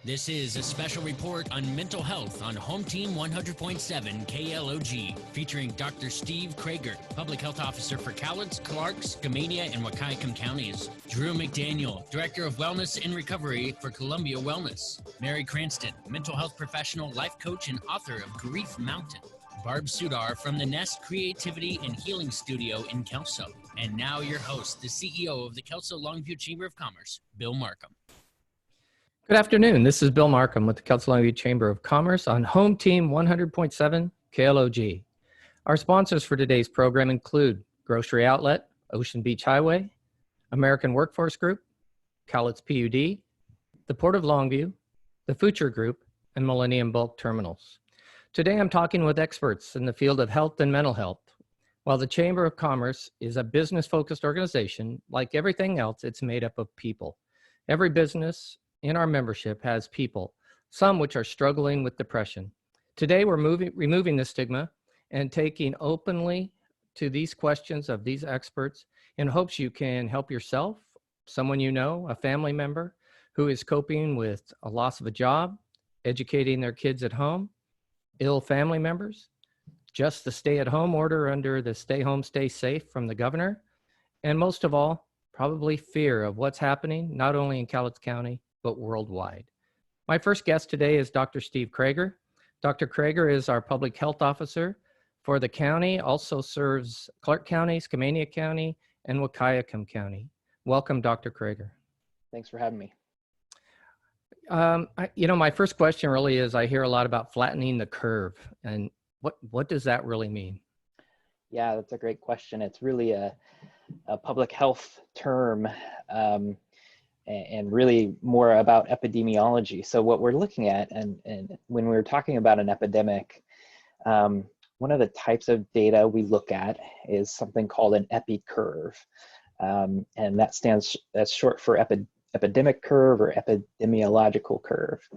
This is a special report on mental health on Home Team 100.7 KLOG, featuring Dr. Steve Kreger, Public Health Officer for Cowlitz, Clark, Skamania, and Wahkiakum counties. Drew Mcdaniel, Director of Wellness and Recovery for Columbia Wellness. Mary Cranston, Mental Health Professional, Life Coach, and author of Grief Mountain. Barb Sudar from the Nest Creativity and Healing Studio in Kelso. And now your host, the CEO of the Kelso Longview Chamber of Commerce, Bill Markham. Good afternoon. This is Bill Markham with the Kelso Longview Chamber of Commerce on Home Team 100.7 KLOG. Our sponsors for today's program include Grocery Outlet, Ocean Beach Highway, American Workforce Group, Cowlitz PUD, the Port of Longview, the Future Group, and Millennium Bulk Terminals. Today I'm talking with experts in the field of health and mental health. While the Chamber of Commerce is a business-focused organization, like everything else, it's made up of people. Every business in our membership has people, some which are struggling with depression. Today, we're removing the stigma and taking openly to these questions of these experts in hopes you can help yourself, someone you know, a family member who is coping with a loss of a job, educating their kids at home, ill family members, just the stay-at-home order under the stay home, stay safe from the governor, and most of all, probably fear of what's happening, not only in Cowlitz County, but worldwide. My first guest today is Dr. Steve Kreger. Dr. Kreger is our public health officer for the county, also serves Clark County, Skamania County, and Wahkiakum County. Welcome, Dr. Kreger. Thanks for having me. My first question really is, I hear a lot about flattening the curve, and what does that really mean? Yeah, that's a great question. It's really a public health term, and really more about epidemiology. So what we're looking at, and when we're talking about an epidemic, one of the types of data we look at is something called an epi curve. And that's short for epidemic curve or epidemiological curve.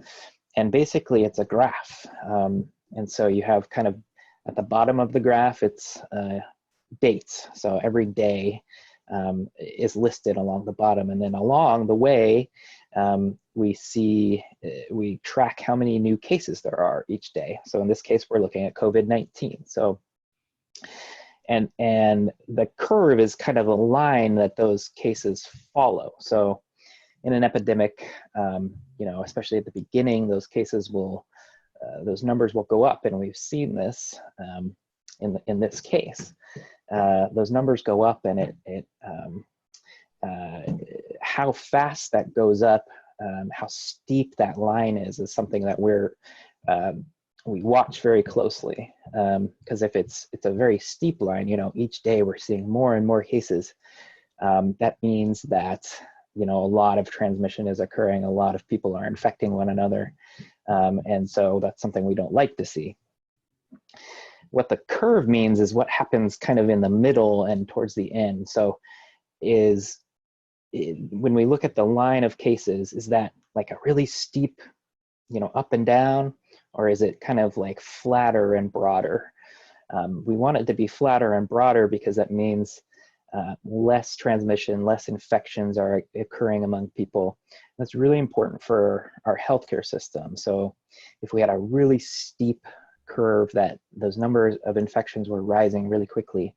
And basically it's a graph. And so you have kind of at the bottom of the graph, it's dates. So every day is listed along the bottom, and then along the way we track how many new cases there are each day. So in this case we're looking at COVID-19. So and the curve is kind of a line that those cases follow. So in an epidemic, especially at the beginning, those cases will those numbers will go up, and we've seen this in this case. Those numbers go up, and how fast that goes up, how steep that line is something that we watch very closely. Because if it's a very steep line, each day we're seeing more and more cases. That means that a lot of transmission is occurring, a lot of people are infecting one another, and so that's something we don't like to see. What the curve means is what happens kind of in the middle and towards the end. So when we look at the line of cases, is that like a really steep, up and down, or is it kind of like flatter and broader? We want it to be flatter and broader because that means less transmission, less infections are occurring among people. That's really important for our healthcare system. So if we had a really steep curve that those numbers of infections were rising really quickly,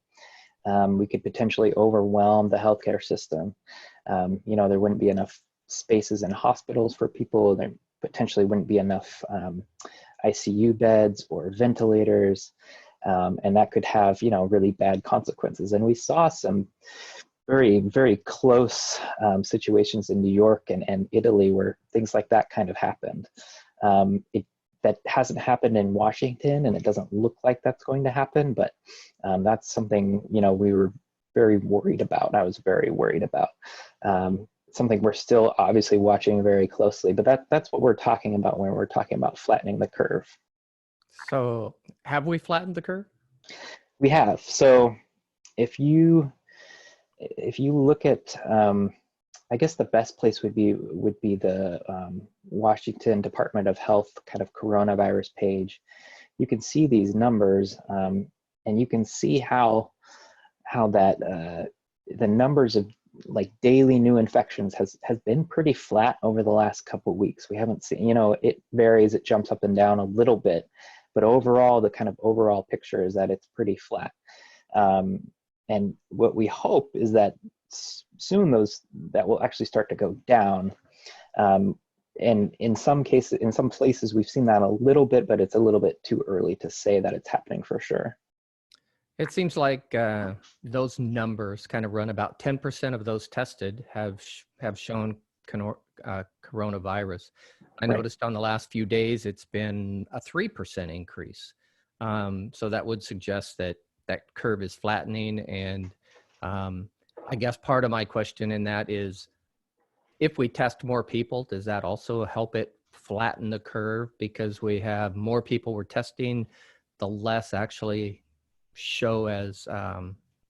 we could potentially overwhelm the healthcare system. There wouldn't be enough spaces in hospitals for people. There potentially wouldn't be enough ICU beds or ventilators, and that could have really bad consequences. And we saw some very, very close situations in New York and Italy where things like that kind of happened. That hasn't happened in Washington, and it doesn't look like that's going to happen, but that's something, we were very worried about. I was very worried about. Something we're still obviously watching very closely, but that's what we're talking about when we're talking about flattening the curve. So have we flattened the curve? We have. So if you look at, I guess the best place would be the Washington Department of Health kind of coronavirus page. You can see these numbers, and you can see how that the numbers of like daily new infections has been pretty flat over the last couple of weeks. We haven't seen, it varies, it jumps up and down a little bit, but overall, the kind of overall picture is that it's pretty flat. And what we hope is that soon that will actually start to go down. And in some cases, in some places, we've seen that a little bit, but it's a little bit too early to say that it's happening for sure. It seems like those numbers kind of run about 10% of those tested have shown coronavirus. I Right. noticed on the last few days, it's been a 3% increase. So that would suggest that that curve is flattening. And I guess part of my question in that is, if we test more people, does that also help it flatten the curve? Because we have more people we're testing, the less actually show as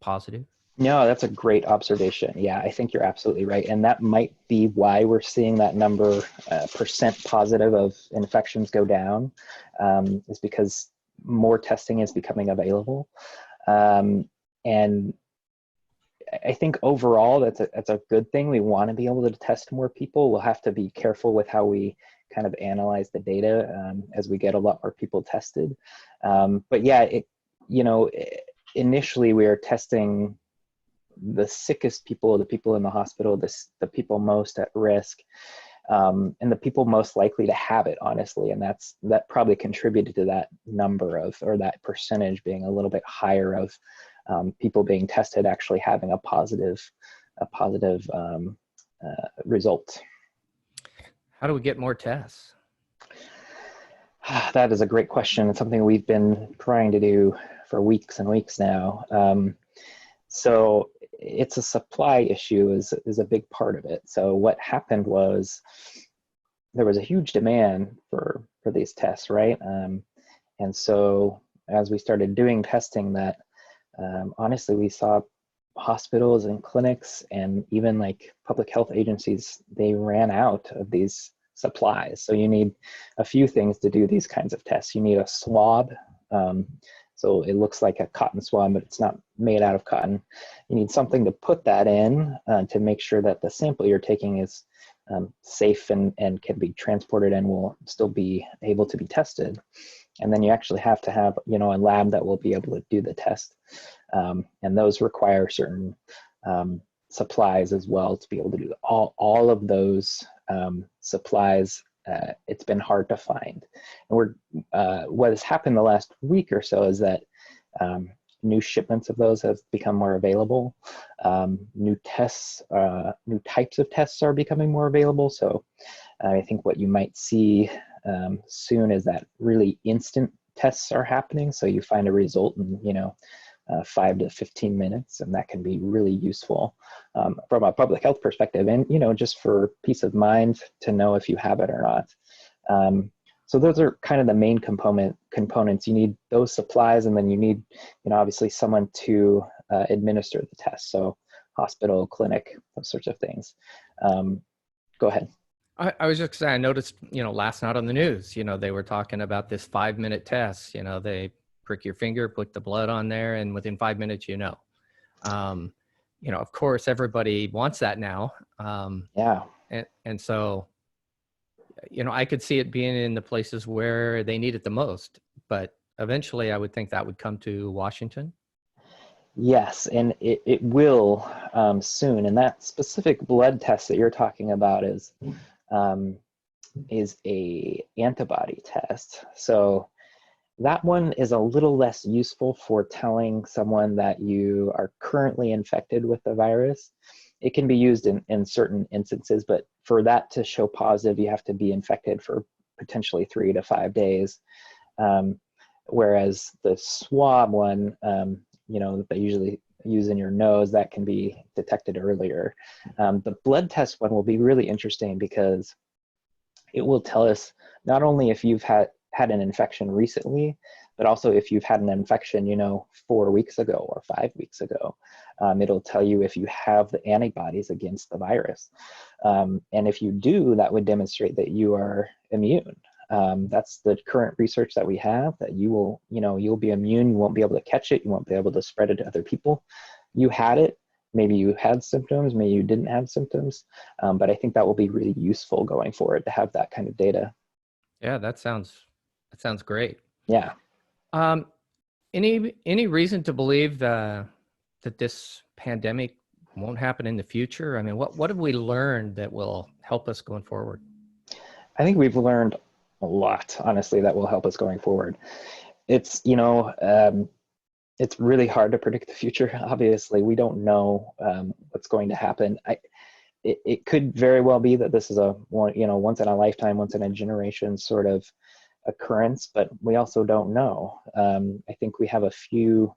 positive. No, that's a great observation. Yeah, I think you're absolutely right. And that might be why we're seeing that number, percent positive of infections go down, is because more testing is becoming available. And I think overall, that's a good thing. We want to be able to test more people. We'll have to be careful with how we kind of analyze the data as we get a lot more people tested. But yeah, initially we are testing the sickest people, the people in the hospital, the people most at risk, and the people most likely to have it, honestly. And that probably contributed to that number or that percentage being a little bit higher of people being tested actually having a positive result. How do we get more tests? That is a great question. It's something we've been trying to do for weeks and weeks now. So it's a supply issue is a big part of it. So what happened was there was a huge demand for these tests, right? And so as we started doing testing, that honestly, we saw hospitals and clinics and even like public health agencies, they ran out of these supplies. So you need a few things to do these kinds of tests. You need a swab. So it looks like a cotton swab, but it's not made out of cotton. You need something to put that in to make sure that the sample you're taking is safe and can be transported and will still be able to be tested. And then you actually have to have, a lab that will be able to do the test. And those require certain supplies as well to be able to do all of those supplies. It's been hard to find. And what has happened the last week or so is that new shipments of those have become more available. New types of tests are becoming more available. So I think what you might see soon is that really instant tests are happening. So you find a result in 5 to 15 minutes, and that can be really useful from a public health perspective, and just for peace of mind to know if you have it or not. So those are kind of the main components. You need those supplies, and then you need obviously someone to administer the test. So hospital, clinic, those sorts of things. Go ahead. I was just saying, I noticed, last night on the news, they were talking about this 5-minute test. They prick your finger, put the blood on there, and within 5 minutes, of course, everybody wants that now. Yeah. And so, I could see it being in the places where they need it the most, but eventually I would think that would come to Washington. Yes, and it will soon. And that specific blood test that you're talking about is a antibody test. So that one is a little less useful for telling someone that you are currently infected with the virus. It can be used in certain instances, but for that to show positive, you have to be infected for potentially 3 to 5 days. Whereas the swab one, that they usually use in your nose, that can be detected earlier. The blood test one will be really interesting because it will tell us not only if you've had an infection recently, but also if you've had an infection, 4 weeks ago or 5 weeks ago. It'll tell you if you have the antibodies against the virus. And if you do, that would demonstrate that you are immune. That's the current research that we have, that you'll be immune. You won't be able to catch it. You won't be able to spread it to other people. You had it. maybe you had symptoms, maybe you didn't have symptoms, but I think that will be really useful going forward to have that kind of data. Yeah, that sounds great. Yeah. Any reason to believe that this pandemic won't happen in the future? I mean, what have we learned that will help us going forward? I think we've learned a lot, honestly, that will help us going forward. It's, you know, it's really hard to predict the future. Obviously, we don't know what's going to happen. It could very well be that this is a once in a lifetime, once in a generation sort of occurrence, but we also don't know. I think we have a few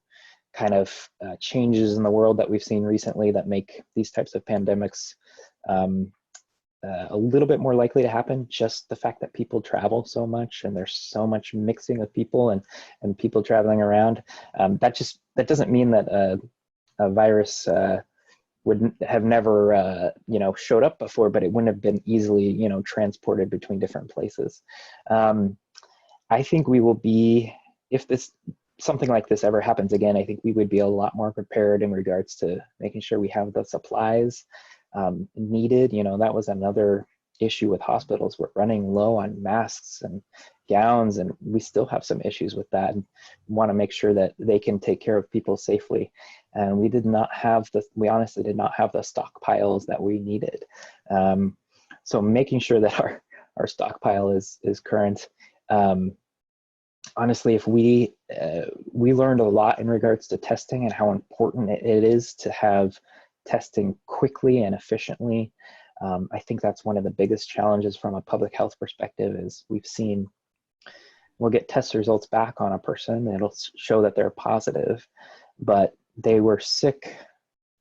kind of changes in the world that we've seen recently that make these types of pandemics a little bit more likely to happen. Just the fact that people travel so much and there's so much mixing of people and people traveling around, that doesn't mean that a virus would have never showed up before, but it wouldn't have been easily transported between different places. I think we will be, if something like this ever happens again, I think we would be a lot more prepared in regards to making sure we have the supplies needed. That was another issue with hospitals. We're running low on masks and gowns, and we still have some issues with that, and want to make sure that they can take care of people safely. And we honestly did not have the stockpiles that we needed. So making sure that our stockpile is current. Honestly, if we learned a lot in regards to testing and how important it is to have testing quickly and efficiently. I think that's one of the biggest challenges from a public health perspective. Is we'll get test results back on a person, it'll show that they're positive, but they were sick.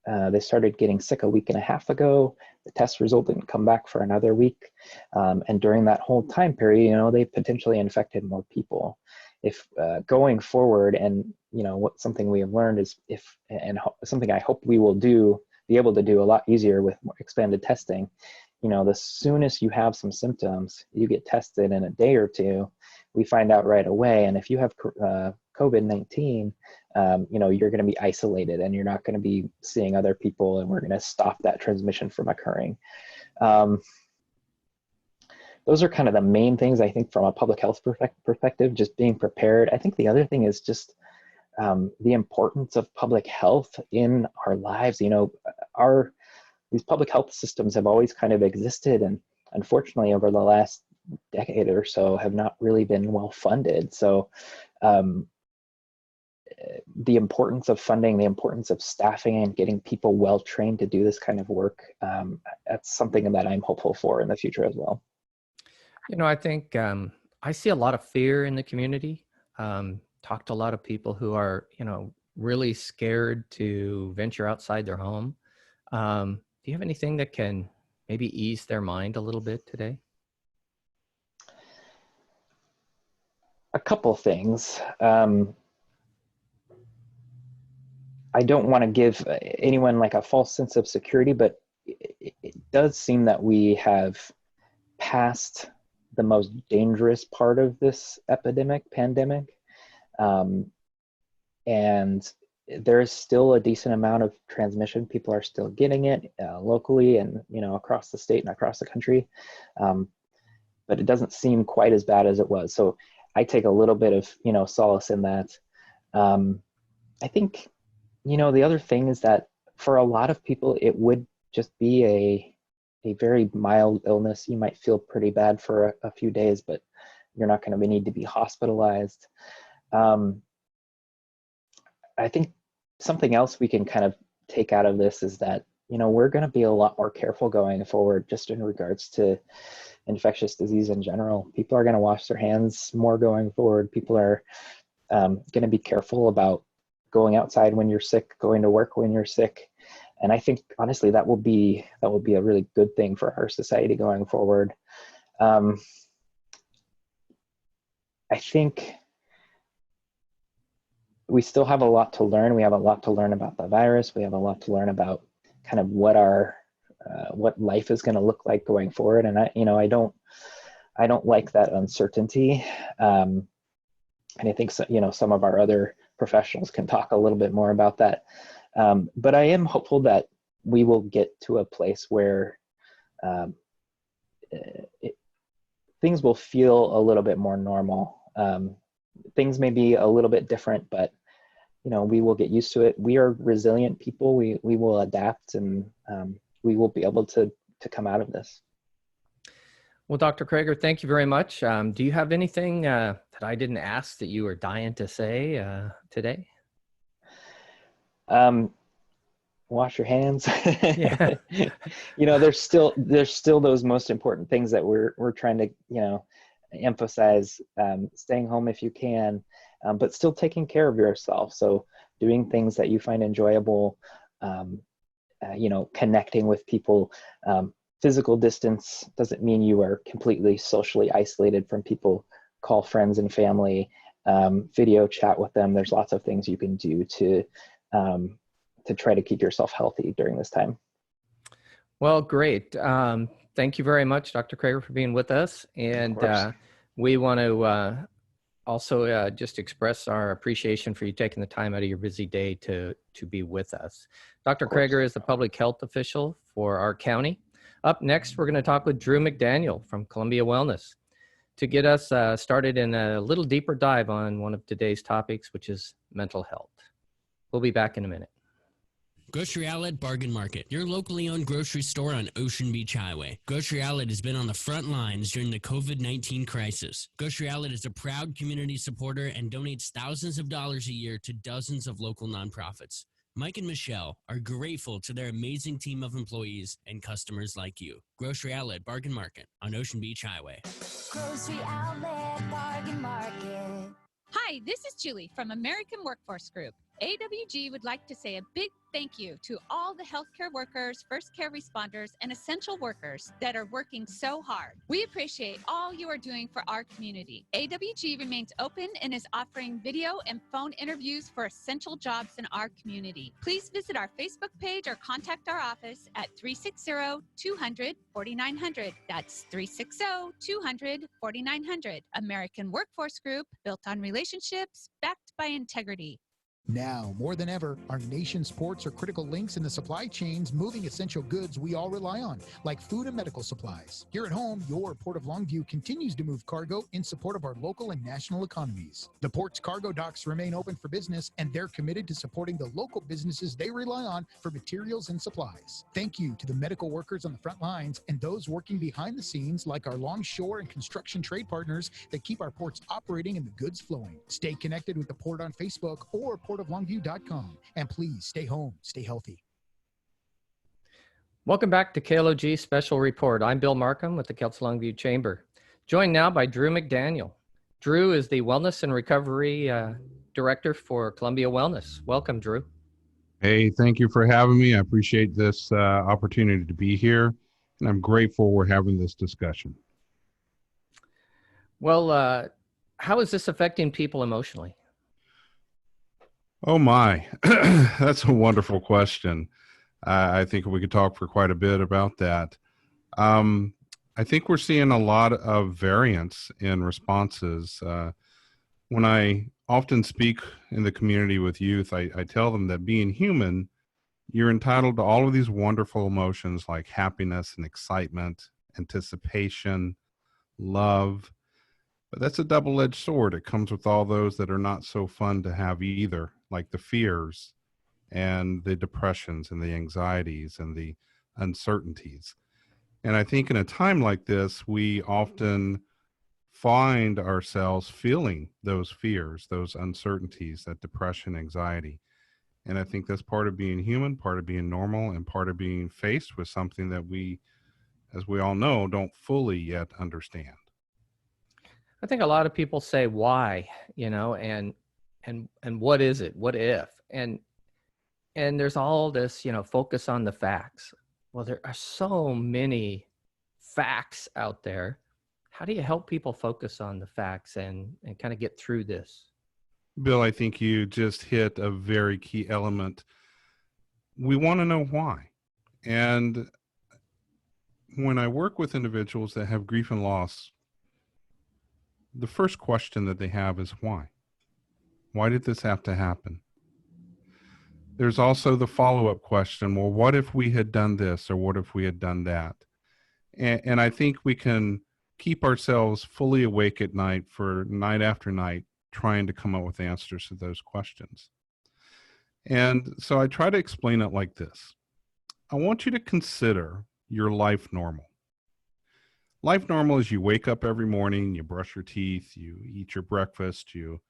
They started getting sick a week and a half ago. The test result didn't come back for another week. And during that whole time period, they potentially infected more people. If going forward, and something we have learned is something I hope we will be able to do a lot easier with more expanded testing. The soonest you have some symptoms, you get tested in a day or two, we find out right away. And if you have COVID-19, you're going to be isolated and you're not going to be seeing other people, and we're going to stop that transmission from occurring. Those are kind of the main things, I think, from a public health perspective, just being prepared. I think the other thing is just the importance of public health in our lives. These public health systems have always kind of existed, and unfortunately over the last decade or so have not really been well funded. So the importance of funding, the importance of staffing and getting people well trained to do this kind of work, that's something that I'm hopeful for in the future as well. I think I see a lot of fear in the community. Talk to a lot of people who are, really scared to venture outside their home. Do you have anything that can maybe ease their mind a little bit today? A couple things. I don't want to give anyone like a false sense of security, but it does seem that we have passed the most dangerous part of this pandemic. And there is still a decent amount of transmission. People are still getting it locally and, across the state and across the country. But it doesn't seem quite as bad as it was. So I take a little bit of, solace in that. I think, the other thing is that for a lot of people, it would just be a very mild illness. You might feel pretty bad for a few days, but you're not going to need to be hospitalized. I think something else we can kind of take out of this is that, we're going to be a lot more careful going forward just in regards to infectious disease in general. People are going to wash their hands more going forward. People are going to be careful about going outside when you're sick, going to work when you're sick. And I think, honestly, that will be a really good thing for our society going forward. I think we still have a lot to learn. We have a lot to learn about the virus. We have a lot to learn about kind of what life is going to look like going forward. And I don't like that uncertainty. And I think some of our other professionals can talk a little bit more about that. But I am hopeful that we will get to a place where things will feel a little bit more normal. Things may be a little bit different, but we will get used to it. We are resilient people. We will adapt, and we will be able to come out of this. Well, Dr. Kreger, thank you very much. Do you have anything that I didn't ask that you were dying to say today? Wash your hands. Yeah. There's still those most important things that we're trying to emphasize. Staying home if you can, but still taking care of yourself. So doing things that you find enjoyable, connecting with people. Physical distance doesn't mean you are completely socially isolated from people. Call friends and family, video chat with them. There's lots of things you can do to try to keep yourself healthy during this time. Well, great. Thank you very much, Dr. Kreger, for being with us. And we want to also just express our appreciation for you taking the time out of your busy day to be with us. Dr. Kreger is the public health official for our county. Up next, we're going to talk with Drew Mcdaniel from Columbia Wellness to get us started in a little deeper dive on one of today's topics, which is mental health. We'll be back in a minute. Grocery Outlet Bargain Market, your locally owned grocery store on Ocean Beach Highway. Grocery Outlet has been on the front lines during the COVID-19 crisis. Grocery Outlet is a proud community supporter and donates thousands of dollars a year to dozens of local nonprofits. Mike and Michelle are grateful to their amazing team of employees and customers like you. Grocery Outlet Bargain Market on Ocean Beach Highway. Grocery Outlet Bargain Market. Hi, this is Julie from American Workforce Group. AWG would like to say a big thank you to all the healthcare workers, first care responders, and essential workers that are working so hard. We appreciate all you are doing for our community. AWG remains open and is offering video and phone interviews for essential jobs in our community. Please visit our Facebook page or contact our office at 360-200-4900. That's 360-200-4900. American Workforce Group, built on relationships, backed by integrity. Now, more than ever, our nation's ports are critical links in the supply chains moving essential goods we all rely on, like food and medical supplies. Here at home, your Port of Longview continues to move cargo in support of our local and national economies. The port's cargo docks remain open for business, and they're committed to supporting the local businesses they rely on for materials and supplies. Thank you to the medical workers on the front lines and those working behind the scenes, like our longshore and construction trade partners that keep our ports operating and the goods flowing. Stay connected with the Port on Facebook or portoflongview.com. And please stay home, stay healthy. Welcome back to KLOG Special Report. I'm Bill Markham with the Kelts Longview Chamber, joined now by Drew McDaniel. Drew is the Wellness and Recovery Director for Columbia Wellness. Welcome, Drew. Hey, thank you for having me. I appreciate this opportunity to be here, and I'm grateful we're having this discussion. Well, how is this affecting people emotionally? Oh my, that's a wonderful question. I think we could talk for quite a bit about that. I think we're seeing a lot of variance in responses. When I often speak in the community with youth, I tell them that being human, you're entitled to all of these wonderful emotions like happiness and excitement, anticipation, love. But that's a double-edged sword. It comes with all those that are not so fun to have either, like the fears and the depressions and the anxieties and the uncertainties. And I think in a time like this, we often find ourselves feeling those fears, those uncertainties, that depression, anxiety. And I think that's part of being human, part of being normal, and part of being faced with something that we, as we all know, don't fully yet understand. I think a lot of people say why, and what is it? What if? And there's all this, focus on the facts. Well, there are so many facts out there. How do you help people focus on the facts and kind of get through this? Bill, I think you just hit a very key element. We want to know why. And when I work with individuals that have grief and loss, the first question that they have is why? Why did this have to happen? There's also the follow-up question, well, what if we had done this, or what if we had done that? And I think we can keep ourselves fully awake at night for night after night, trying to come up with answers to those questions. And so I try to explain it like this. I want you to consider your life normal. Life normal is you wake up every morning, you brush your teeth, you eat your breakfast, you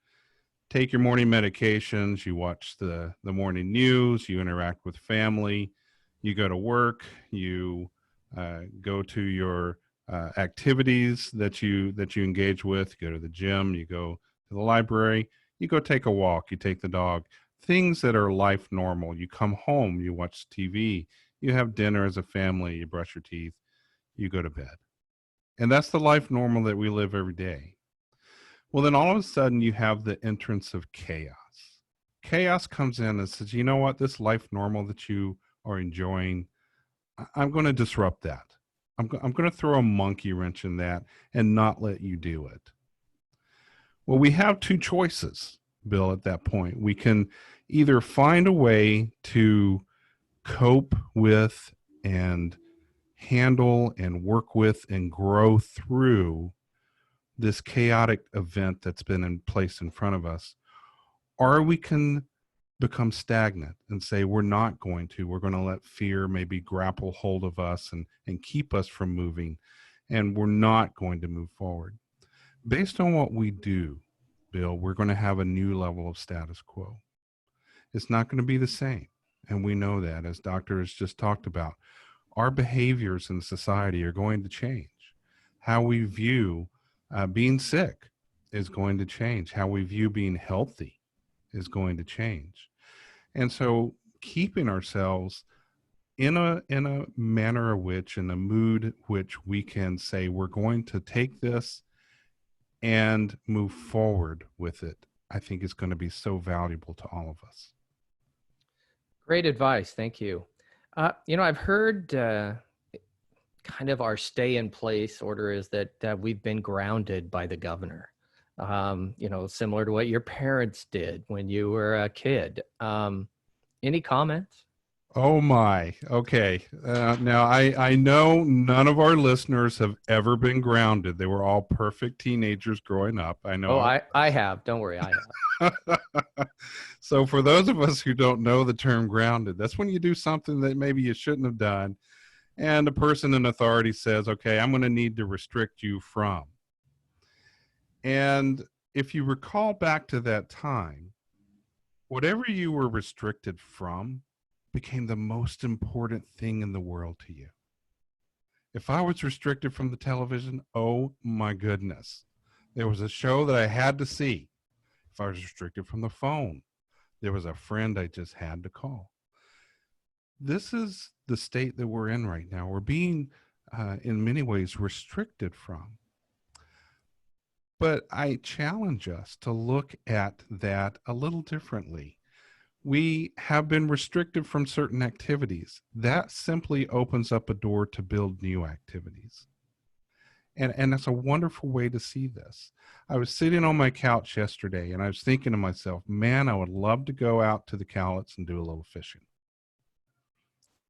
take your morning medications, you watch the morning news, you interact with family, you go to work, you go to your activities that you engage with, you go to the gym, you go to the library, you go take a walk, you take the dog, things that are life normal. You come home, you watch TV, you have dinner as a family, you brush your teeth, you go to bed. And that's the life normal that we live every day. Well, then all of a sudden you have the entrance of chaos. Chaos comes in and says, you know what, this life normal that you are enjoying, I'm going to disrupt that. I'm going to throw a monkey wrench in that and not let you do it. Well, we have two choices, Bill, at that point. We can either find a way to cope with and handle and work with and grow through this chaotic event that's been in place in front of us, or we can become stagnant and say we're going to let fear maybe grapple hold of us and keep us from moving, and we're not going to move forward. Based on what we do, Bill, we're going to have a new level of status quo. It's not going to be the same, and we know that, as doctors just talked about. Our behaviors in society are going to change. How we view being sick is going to change. How we view being healthy is going to change. And so keeping ourselves in a manner in a mood which we can say we're going to take this and move forward with it, I think is going to be so valuable to all of us. Great advice. Thank you. I've heard kind of our stay in place order is that we've been grounded by the governor, similar to what your parents did when you were a kid. Any comments? Oh my. Okay. Now I know none of our listeners have ever been grounded. They were all perfect teenagers growing up. I know. Oh, I have. Don't worry. I have. So for those of us who don't know the term grounded, that's when you do something that maybe you shouldn't have done, and a person in authority says, okay, I'm going to need to restrict you from. And if you recall back to that time, whatever you were restricted from became the most important thing in the world to you. If I was restricted from the television, oh my goodness, there was a show that I had to see. If I was restricted from the phone, there was a friend I just had to call. This is the state that we're in right now. We're being, in many ways, restricted from. But I challenge us to look at that a little differently. We have been restricted from certain activities. That simply opens up a door to build new activities. And that's a wonderful way to see this. I was sitting on my couch yesterday and I was thinking to myself, man, I would love to go out to the Cowlitz and do a little fishing.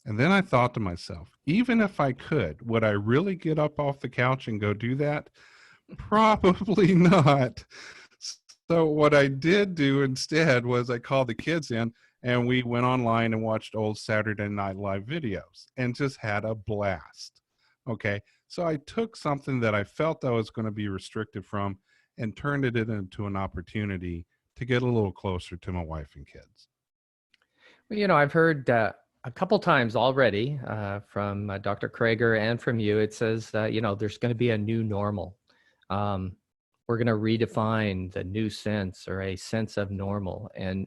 And then I thought to myself, even if I could, would I really get up off the couch and go do that? Probably not. So what I did do instead was I called the kids in and we went online and watched old Saturday Night Live videos and just had a blast. Okay. So I took something that I felt I was going to be restricted from and turned it into an opportunity to get a little closer to my wife and kids. Well, I've heard a couple times already from Dr. Kreger and from you. It says that, there's going to be a new normal. We're going to redefine the new sense or a sense of normal. And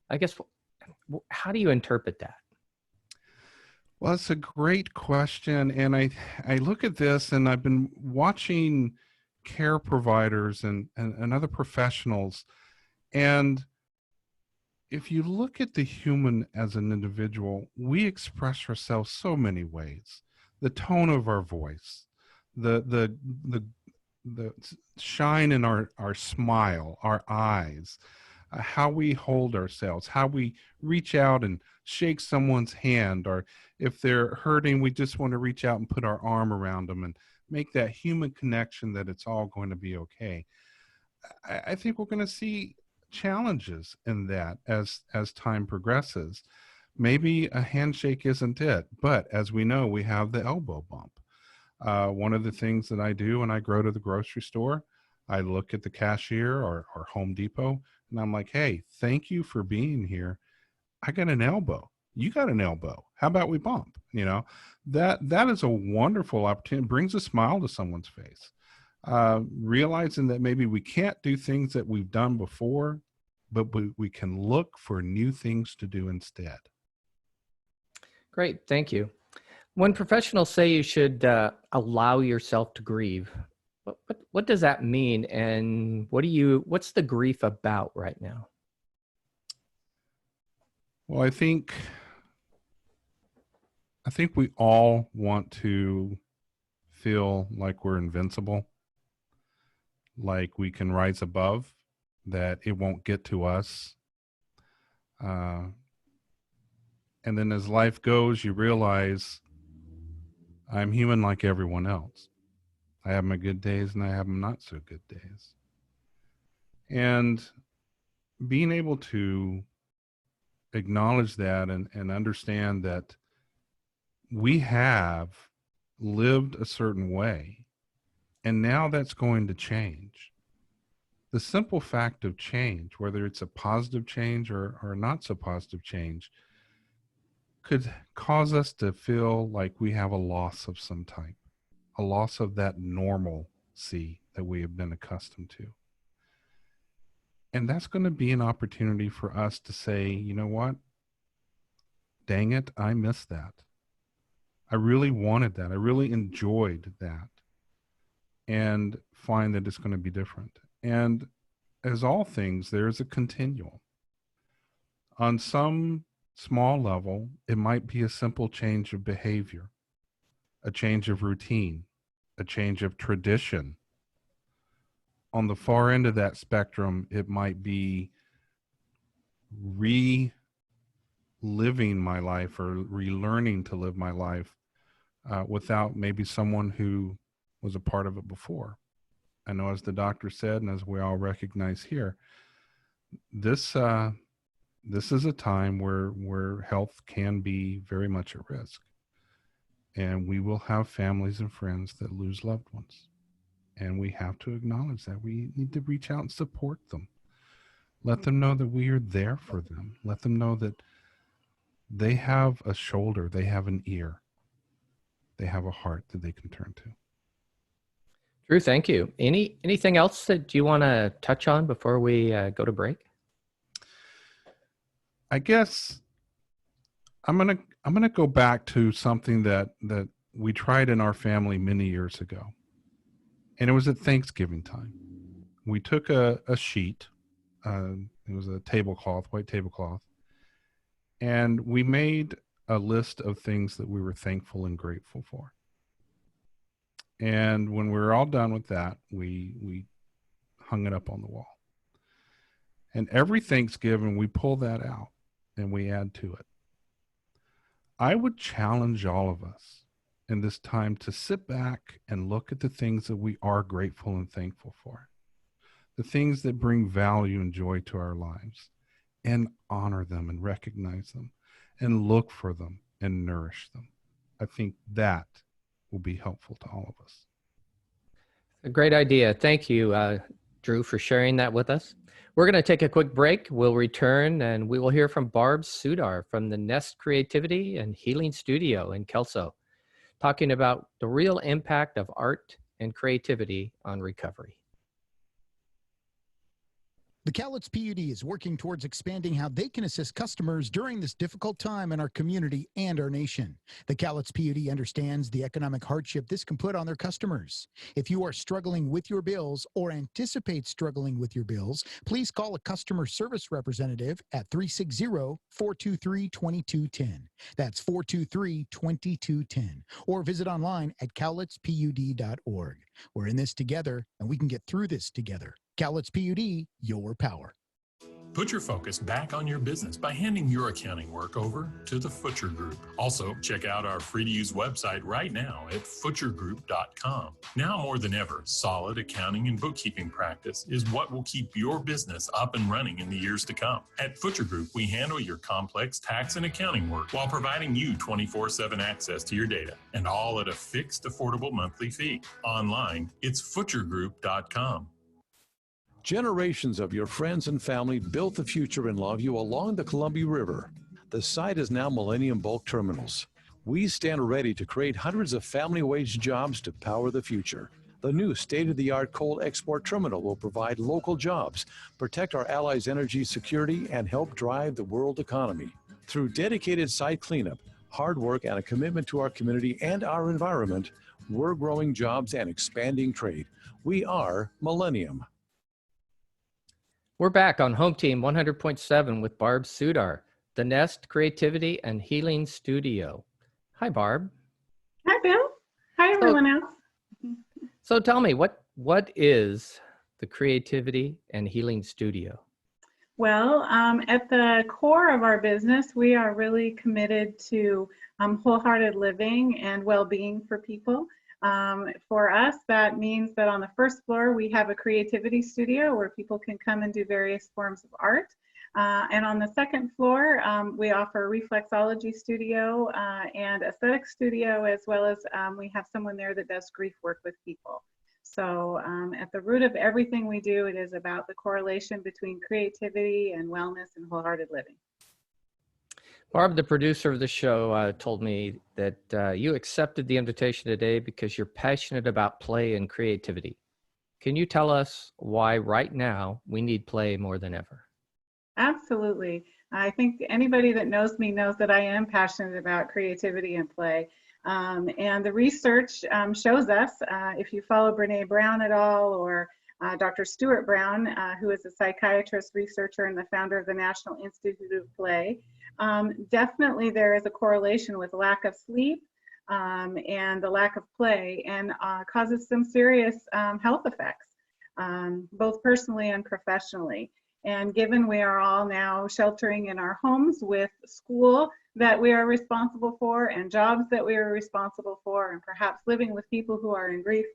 I guess, how do you interpret that? Well, it's a great question. And I look at this and I've been watching care providers and other professionals. And if you look at the human as an individual, we express ourselves so many ways. The tone of our voice, the shine in our smile, our eyes, how we hold ourselves, how we reach out and shake someone's hand, or if they're hurting, we just want to reach out and put our arm around them and make that human connection that it's all going to be okay. I think we're going to see challenges in that as time progresses. Maybe a handshake isn't it, but as we know, we have the elbow bump. One of the things that I do when I go to the grocery store, I look at the cashier or Home Depot, and I'm like, hey, thank you for being here. I got an elbow. You got an elbow. How about we bump? You know, that is a wonderful opportunity. It brings a smile to someone's face. Realizing that maybe we can't do things that we've done before, but we can look for new things to do instead. Great, thank you. When professionals say you should allow yourself to grieve, what does that mean, and what's the grief about right now? Well, I think we all want to feel like we're invincible, like we can rise above, that it won't get to us. And then as life goes, you realize I'm human like everyone else. I have my good days and I have my not so good days. And being able to acknowledge that and understand that we have lived a certain way, and now that's going to change. The simple fact of change, whether it's a positive change or not so positive change, could cause us to feel like we have a loss of some type, a loss of that normalcy that we have been accustomed to. And that's going to be an opportunity for us to say, you know what? Dang it, I missed that. I really wanted that. I really enjoyed that. And find that it's going to be different. And as all things, there's a continuum. On some small level, it might be a simple change of behavior, a change of routine, a change of tradition. On the far end of that spectrum, it might be reliving my life or relearning to live my life without maybe someone who was a part of it before. I know, as the doctor said, and as we all recognize here, this is a time where health can be very much at risk. And we will have families and friends that lose loved ones. And we have to acknowledge that. We need to reach out and support them. Let them know that we are there for them. Let them know that they have a shoulder, they have an ear, they have a heart that they can turn to. Drew, thank you. Anything else that you want to touch on before we go to break? I guess I'm gonna go back to something that we tried in our family many years ago, and it was at Thanksgiving time. We took a sheet, it was a tablecloth, white tablecloth, and we made a list of things that we were thankful and grateful for. And when we were all done with that, we hung it up on the wall. And every Thanksgiving, we pull that out and we add to it. I would challenge all of us in this time to sit back and look at the things that we are grateful and thankful for, the things that bring value and joy to our lives, and honor them and recognize them and look for them and nourish them. I think that will be helpful to all of us. A great idea. Thank you, Drew, for sharing that with us. We're going to take a quick break. We'll return and we will hear from Barb Sudar from the Nest Creativity and Healing Studio in Kelso, talking about the real impact of art and creativity on recovery. The Cowlitz PUD is working towards expanding how they can assist customers during this difficult time in our community and our nation. The Cowlitz PUD understands the economic hardship this can put on their customers. If you are struggling with your bills or anticipate struggling with your bills, please call a customer service representative at 360-423-2210. That's 423-2210. Or visit online at cowlitzpud.org. We're in this together, and we can get through this together. Cowlitz PUD, your power. Put your focus back on your business by handing your accounting work over to the Futcher Group. Also, check out our free-to-use website right now at futchergroup.com. Now more than ever, solid accounting and bookkeeping practice is what will keep your business up and running in the years to come. At Futcher Group, we handle your complex tax and accounting work while providing you 24/7 access to your data, and all at a fixed, affordable monthly fee. Online, it's futchergroup.com. Generations of your friends and family built the future in Longview along the Columbia River. The site is now Millennium Bulk Terminals. We stand ready to create hundreds of family wage jobs to power the future. The new state-of-the-art coal export terminal will provide local jobs, protect our allies' energy security, and help drive the world economy. Through dedicated site cleanup, hard work, and a commitment to our community and our environment, we're growing jobs and expanding trade. We are Millennium. We're back on Home Team 100.7 with Barb Sudar, the Nest Creativity and Healing Studio. Hi, Barb. Hi, Bill. Hi, everyone else. So tell me, what is the Creativity and Healing Studio? Well, at the core of our business, we are really committed to wholehearted living and well-being for people. For us, that means that on the first floor, we have a creativity studio where people can come and do various forms of art. And on the second floor, we offer a reflexology studio and aesthetic studio, as well as we have someone there that does grief work with people. So at the root of everything we do, it is about the correlation between creativity and wellness and wholehearted living. Barb, the producer of the show, told me that you accepted the invitation today because you're passionate about play and creativity. Can you tell us why right now we need play more than ever? Absolutely. I think anybody that knows me knows that I am passionate about creativity and play. And the research shows us, if you follow Brene Brown et al. Or Dr. Stuart Brown, who is a psychiatrist, researcher, and the founder of the National Institute of Play, definitely there is a correlation with lack of sleep and the lack of play, and causes some serious health effects, both personally and professionally. And given we are all now sheltering in our homes with school that we are responsible for and jobs that we are responsible for, and perhaps living with people who are in grief,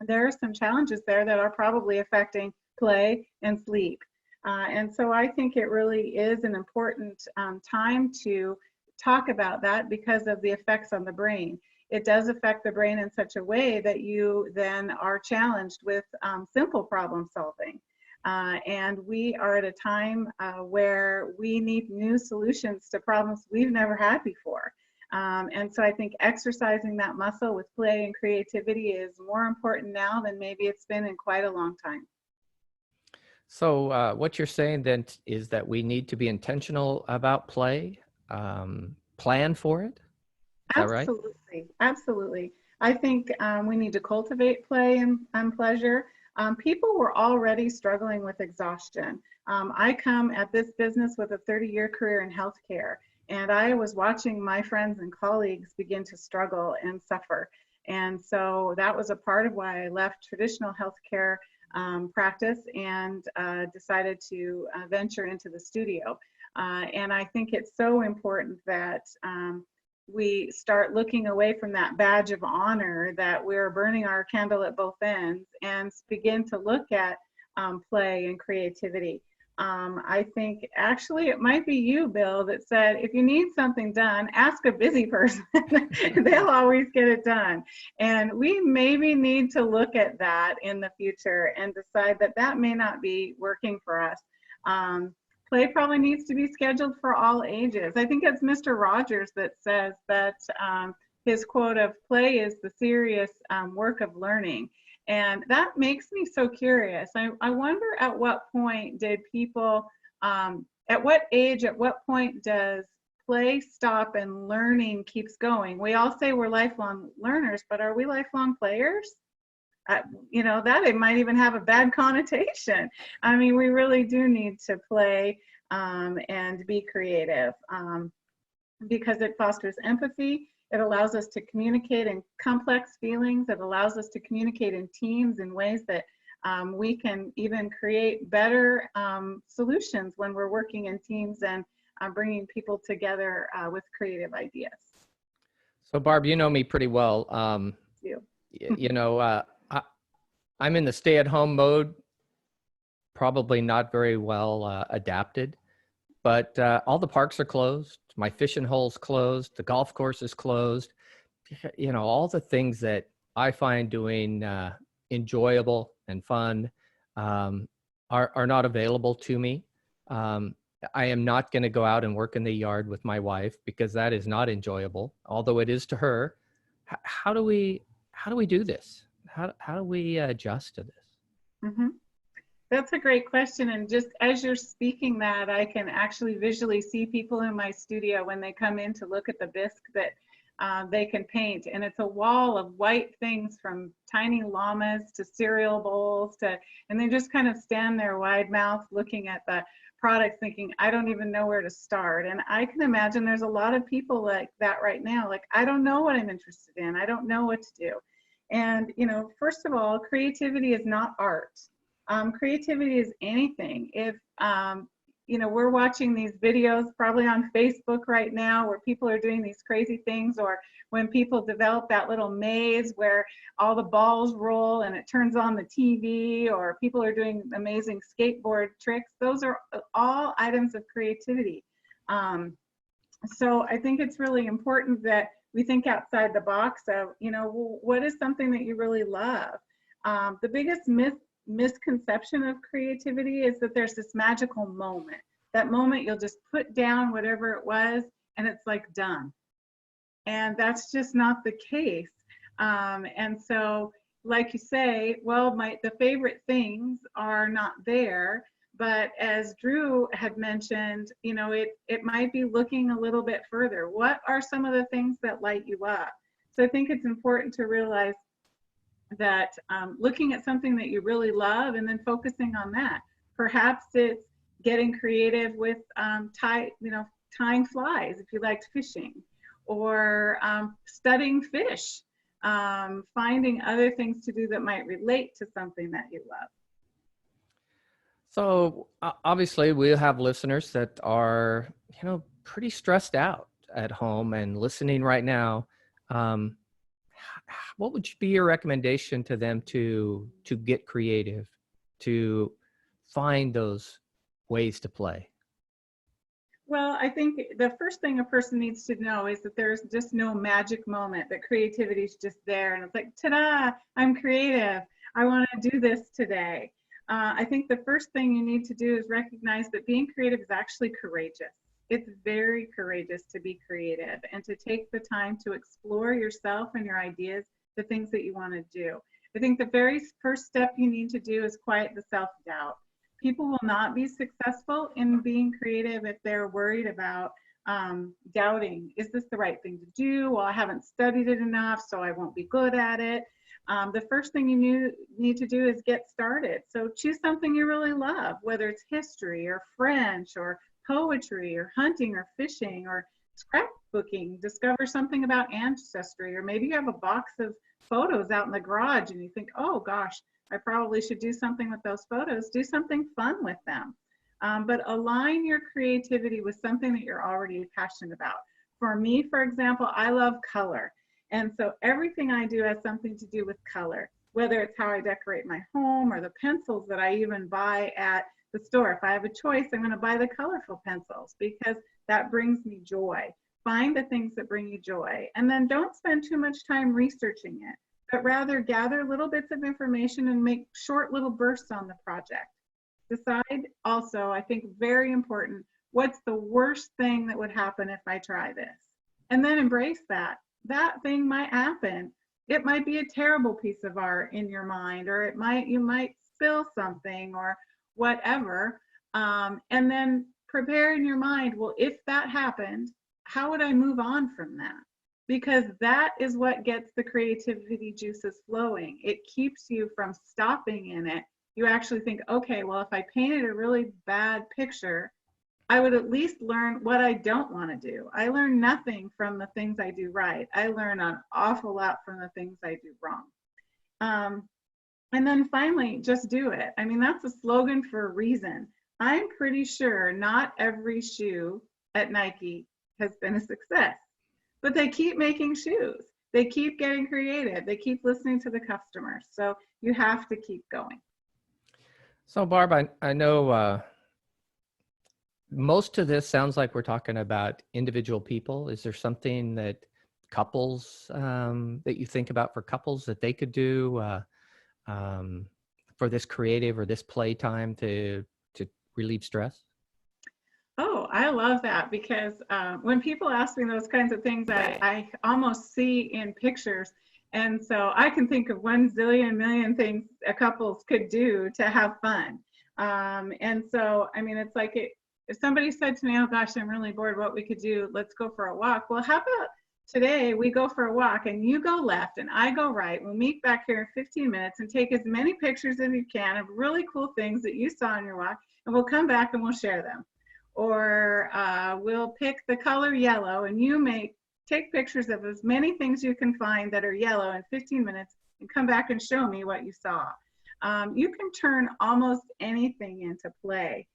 there are some challenges there that are probably affecting play and sleep. And so I think it really is an important time to talk about that because of the effects on the brain. It does affect the brain in such a way that you then are challenged with simple problem solving. And we are at a time where we need new solutions to problems we've never had before. And so I think exercising that muscle with play and creativity is more important now than maybe it's been in quite a long time. So what you're saying then is that we need to be intentional about play, plan for it? Is that right? Absolutely, absolutely. I think we need to cultivate play and pleasure. People were already struggling with exhaustion. I come at this business with a 30-year career in healthcare, and I was watching my friends and colleagues begin to struggle and suffer. And so that was a part of why I left traditional healthcare practice and decided to venture into the studio. And I think it's so important that we start looking away from that badge of honor that we're burning our candle at both ends and begin to look at play and creativity. I think actually it might be you, Bill, that said, if you need something done, ask a busy person. They'll always get it done. And we maybe need to look at that in the future and decide that that may not be working for us. Play probably needs to be scheduled for all ages. I think it's Mr. Rogers that says that his quote of play is the serious work of learning. And that makes me so curious. I wonder at what point did people, at what age, at what point does play stop and learning keeps going? We all say we're lifelong learners, but are we lifelong players? You know, that it might even have a bad connotation. I mean, we really do need to play and be creative because it fosters empathy. It allows us to communicate in complex feelings. It allows us to communicate in teams in ways that We can even create better solutions when we're working in teams and bringing people together with creative ideas. So Barb, you know me pretty well. You know, I'm in the stay-at-home mode, probably not very well adapted, but all the parks are closed. My fishing hole's closed. The golf course is closed. You know, all the things that I find doing enjoyable and fun are not available to me. I am not going to go out and work in the yard with my wife because that is not enjoyable, although it is to her. How do we do this? How do we adjust to this? Mm-hmm. That's a great question. And just as you're speaking that, I can actually visually see people in my studio when they come in to look at the bisque that they can paint. And it's a wall of white things from tiny llamas to cereal bowls and they just kind of stand there wide mouthed looking at the product thinking, I don't even know where to start. And I can imagine there's a lot of people like that right now. Like, I don't know what I'm interested in. I don't know what to do. And, you know, first of all, creativity is not art. Creativity is anything. If, you know, we're watching these videos probably on Facebook right now where people are doing these crazy things, or when people develop that little maze where all the balls roll and it turns on the TV, or people are doing amazing skateboard tricks, those are all items of creativity. So I think it's really important that we think outside the box of, you know, well, what is something that you really love? The biggest misconception of creativity is that there's this magical moment. That moment you'll just put down whatever it was and it's like done. And that's just not the case. And so, like you say, well, the favorite things are not there. But as Drew had mentioned, you know, it might be looking a little bit further. What are some of the things that light you up? So I think it's important to realize that looking at something that you really love and then focusing on that. Perhaps it's getting creative with tying flies if you liked fishing, or studying fish, finding other things to do that might relate to something that you love. So obviously we have listeners that are, you know, pretty stressed out at home and listening right now. What would be your recommendation to them to get creative, to find those ways to play? Well, I think the first thing a person needs to know is that there's just no magic moment, that creativity is just there. And it's like, ta-da, I'm creative. I want to do this today. I think the first thing you need to do is recognize that being creative is actually courageous. It's very courageous to be creative and to take the time to explore yourself and your ideas, the things that you want to do. I think the very first step you need to do is quiet the self-doubt. People will not be successful in being creative if they're worried about doubting, is this the right thing to do? Well, I haven't studied it enough, so I won't be good at it. The first thing you need to do is get started. So choose something you really love, whether it's history or French or poetry or hunting or fishing or scrapbooking. Discover something about ancestry, or maybe you have a box of photos out in the garage and you think, oh gosh, I probably should do something with those photos. Do something fun with them. But align your creativity with something that you're already passionate about. For me, for example, I love color. And so everything I do has something to do with color, whether it's how I decorate my home or the pencils that I even buy at the store. If I have a choice, I'm going to buy the colorful pencils because that brings me joy. Find the things that bring you joy. And then don't spend too much time researching it, but rather gather little bits of information and make short little bursts on the project. Decide also, I think very important, what's the worst thing that would happen if I try this? And then embrace that. That thing might happen. It might be a terrible piece of art in your mind, or you might spill something or whatever. And then prepare in your mind, well, if that happened, how would I move on from that? Because that is what gets the creativity juices flowing. It keeps you from stopping in it. You actually think, okay, well, if I painted a really bad picture, I would at least learn what I don't want to do. I learn nothing from the things I do right. I learn an awful lot from the things I do wrong. And then finally, just do it. I mean, that's a slogan for a reason. I'm pretty sure not every shoe at Nike has been a success, but they keep making shoes. They keep getting creative. They keep listening to the customers. So you have to keep going. So Barb, I know most of this sounds like we're talking about individual people. Is there something that couples that you think about for couples that they could do for this creative or this playtime to relieve stress? Oh, I love that because when people ask me those kinds of things, I almost see in pictures. And so I can think of 1 zillion million things a couples could do to have fun. And so, I mean, it's like if somebody said to me, oh gosh, I'm really bored, what we could do, let's go for a walk. Well, how about today we go for a walk and you go left and I go right. We'll meet back here in 15 minutes and take as many pictures as you can of really cool things that you saw on your walk, and we'll come back and we'll share them. Or we'll pick the color yellow and you take pictures of as many things you can find that are yellow in 15 minutes and come back and show me what you saw. You can turn almost anything into play.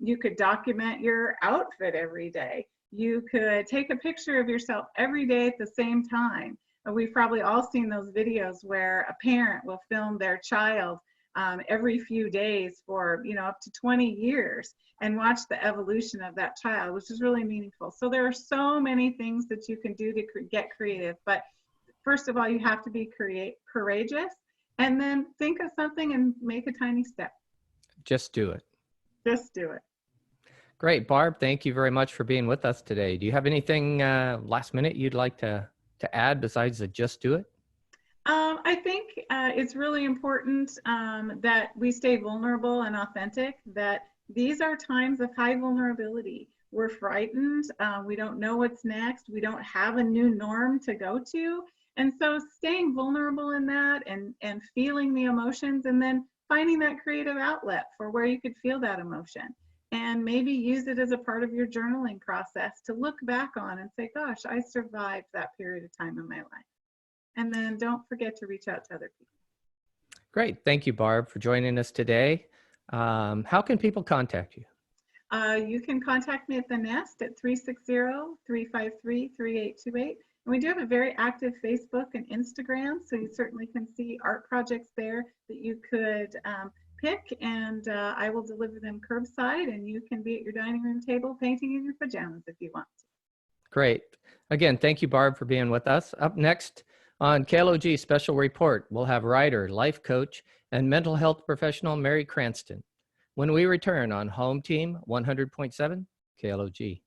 You could document your outfit every day. You could take a picture of yourself every day at the same time. We've probably all seen those videos where a parent will film their child every few days for up to 20 years and watch the evolution of that child, which is really meaningful. So there are so many things that you can do to get creative. But first of all, you have to be courageous, and then think of something and make a tiny step. Just do it. Just do it. Great. Barb, thank you very much for being with us today. Do you have anything last minute you'd like to add besides the just do it? I think it's really important that we stay vulnerable and authentic, that these are times of high vulnerability. We're frightened. We don't know what's next. We don't have a new norm to go to. And so staying vulnerable in that and feeling the emotions, and then finding that creative outlet for where you could feel that emotion. And maybe use it as a part of your journaling process to look back on and say, gosh, I survived that period of time in my life. And then don't forget to reach out to other people. Great. Thank you, Barb, for joining us today. How can people contact you? You can contact me at the Nest at 360-353-3828. And we do have a very active Facebook and Instagram, so you certainly can see art projects there that you could pick, and I will deliver them curbside, and you can be at your dining room table painting in your pajamas if you want to. Great. Again, thank you, Barb, for being with us. Up next on KLOG Special Report, we'll have writer, life coach, and mental health professional Mary Cranston when we return on Home Team 100.7 KLOG.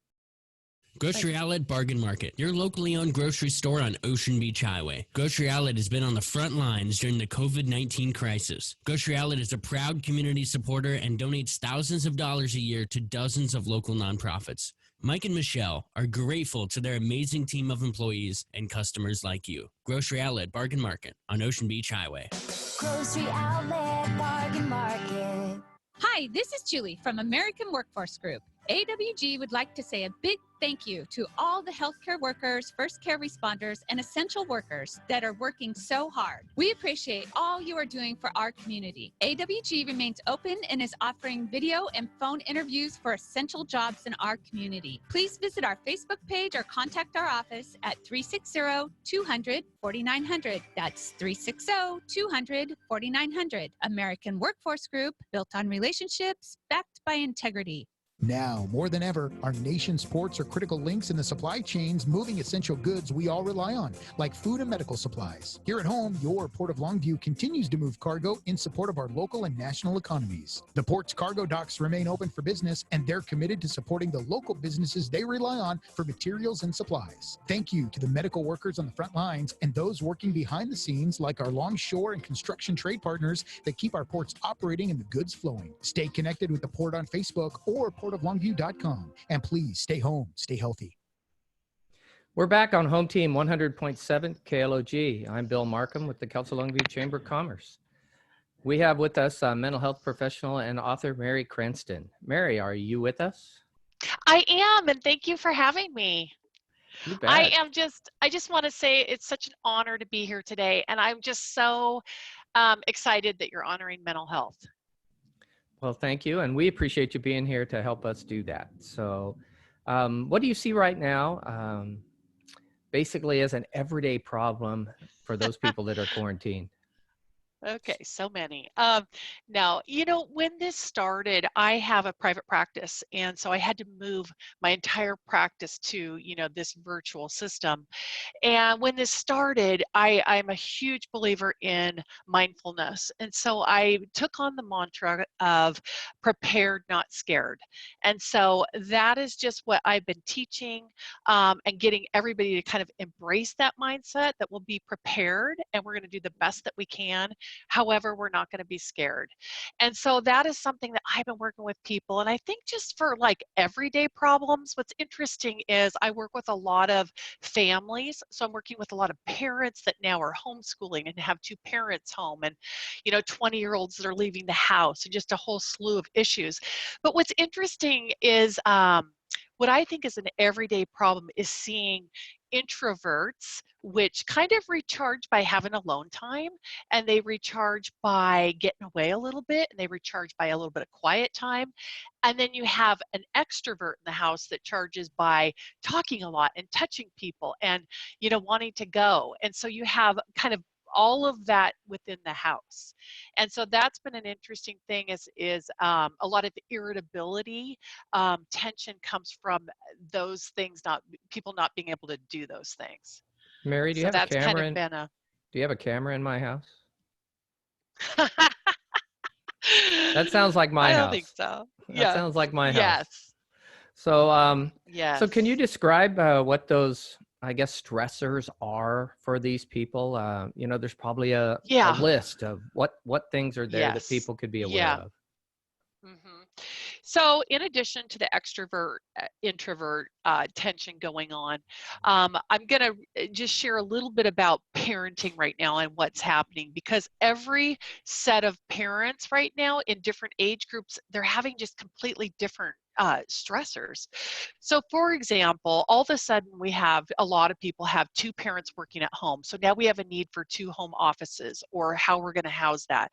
Grocery Outlet Bargain Market, your locally owned grocery store on Ocean Beach Highway. Grocery Outlet has been on the front lines during the COVID-19 crisis. Grocery Outlet is a proud community supporter and donates thousands of dollars a year to dozens of local nonprofits. Mike and Michelle are grateful to their amazing team of employees and customers like you. Grocery Outlet Bargain Market on Ocean Beach Highway. Grocery Outlet Bargain Market. Hi, this is Julie from American Workforce Group. AWG would like to say a big thank you to all the healthcare workers, first care responders, and essential workers that are working so hard. We appreciate all you are doing for our community. AWG remains open and is offering video and phone interviews for essential jobs in our community. Please visit our Facebook page or contact our office at 360-200-4900. That's 360-200-4900. American Workforce Group, built on relationships, backed by integrity. Now, more than ever, our nation's ports are critical links in the supply chains moving essential goods we all rely on, like food and medical supplies. Here at home, your Port of Longview continues to move cargo in support of our local and national economies. The port's cargo docks remain open for business, and they're committed to supporting the local businesses they rely on for materials and supplies. Thank you to the medical workers on the front lines and those working behind the scenes, like our longshore and construction trade partners that keep our ports operating and the goods flowing. Stay connected with the port on Facebook or portoflongview.com. And please stay home, stay healthy. We're back on Home Team 100.7 KLOG. I'm Bill Markham with the Council Longview Chamber of Commerce. We have with us mental health professional and author Mary Cranston. Mary, are you with us? I am, and thank you for having me. You bet. I just want to say it's such an honor to be here today, and I'm just so excited that you're honoring mental health. Well, thank you. And we appreciate you being here to help us do that. So what do you see right now basically as an everyday problem for those people that are quarantined? Okay, so many. Now, when this started, I have a private practice, and so I had to move my entire practice to, this virtual system. And when this started, I'm a huge believer in mindfulness. And so I took on the mantra of prepared, not scared. And so that is just what I've been teaching and getting everybody to kind of embrace that mindset that we'll be prepared and we're going to do the best that we can. However, we're not going to be scared. And so that is something that I've been working with people. And I think just for like everyday problems, what's interesting is I work with a lot of families. So I'm working with a lot of parents that now are homeschooling and have two parents home and, 20-year-olds that are leaving the house and just a whole slew of issues. But what's interesting is what I think is an everyday problem is seeing introverts, which kind of recharge by having alone time, and they recharge by getting away a little bit, and they recharge by a little bit of quiet time. And then you have an extrovert in the house that charges by talking a lot and touching people and, wanting to go. And so you have kind of all of that within the house. And so that's been an interesting thing is a lot of irritability, tension comes from those things, people not being able to do those things. Mary, do you So have a that's kind camera of been a. Do you have a camera in my house? That sounds like my I house. don't think so. That sounds like my house. Yes. So, yes. So can you describe what those, I guess, stressors are for these people? There's probably a list of what things are there that people could be aware of. Mm-hmm. So in addition to the extrovert, introvert tension going on, I'm going to just share a little bit about parenting right now and what's happening, because every set of parents right now in different age groups, they're having just completely different stressors. So for example, all of a sudden we have a lot of people have two parents working at home. So now we have a need for two home offices, or how we're going to house that.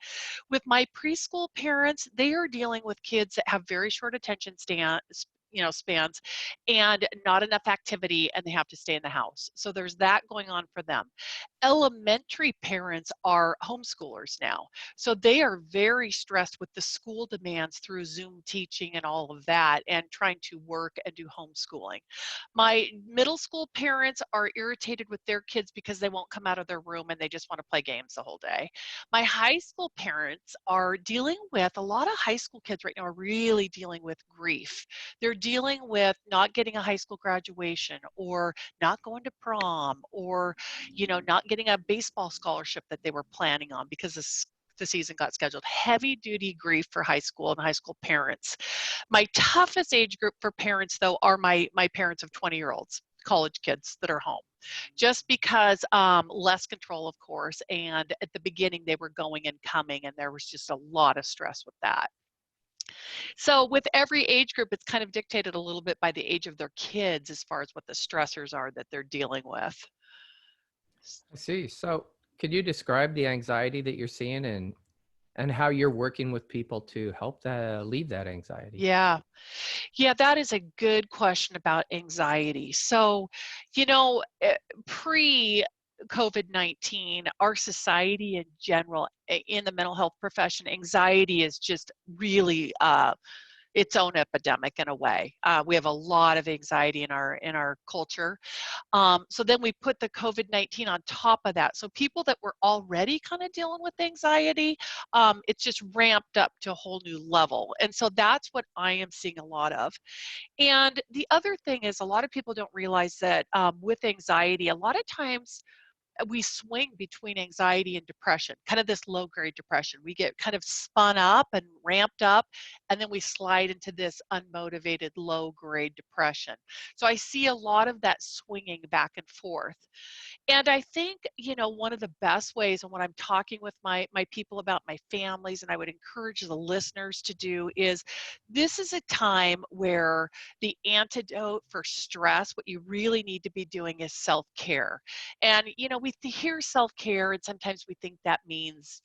With my preschool parents, they are dealing with kids that have very short attention spans and not enough activity, and they have to stay in the house. So there's that going on for them. Elementary parents are homeschoolers now. So they are very stressed with the school demands through Zoom teaching and all of that, and trying to work and do homeschooling. My middle school parents are irritated with their kids because they won't come out of their room and they just want to play games the whole day. My high school parents are dealing with, a lot of high school kids right now are really dealing with grief. They're dealing with not getting a high school graduation, or not going to prom, or, not getting a baseball scholarship that they were planning on because the season got scheduled. Heavy duty grief for high school and high school parents. My toughest age group for parents, though, are my parents of 20-year-olds, college kids that are home. Just because less control, of course, and at the beginning they were going and coming, and there was just a lot of stress with that. So with every age group, it's kind of dictated a little bit by the age of their kids as far as what the stressors are that they're dealing with. I see. So could you describe the anxiety that you're seeing and how you're working with people to help leave that anxiety? Yeah, that is a good question about anxiety. So, pre-COVID-19, our society in general, in the mental health profession, anxiety is just really its own epidemic in a way. We have a lot of anxiety in our culture. So then we put the COVID-19 on top of that. So people that were already kind of dealing with anxiety, it's just ramped up to a whole new level. And so that's what I am seeing a lot of. And the other thing is, a lot of people don't realize that with anxiety, a lot of times we swing between anxiety and depression, kind of this low-grade depression. We get kind of spun up and ramped up, and then we slide into this unmotivated low-grade depression. So I see a lot of that swinging back and forth. And I think, one of the best ways, and what I'm talking with my people about, my families, and I would encourage the listeners to do, is this is a time where the antidote for stress, what you really need to be doing is self-care. And, we hear self-care and sometimes we think that means,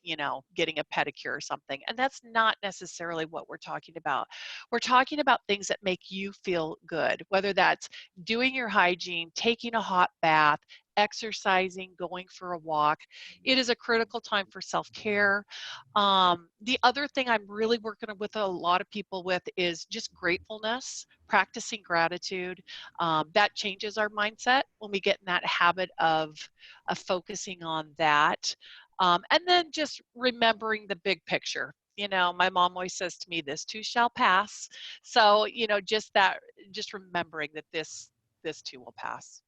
getting a pedicure or something. And that's not necessarily what we're talking about. We're talking about things that make you feel good, whether that's doing your hygiene, taking a hot bath, exercising, going for a walk. It is a critical time for self-care. The other thing I'm really working with a lot of people with is just gratefulness, practicing gratitude. That changes our mindset when we get in that habit of focusing on that. And then just remembering the big picture. My mom always says to me, this too shall pass. So, just remembering that this too will pass.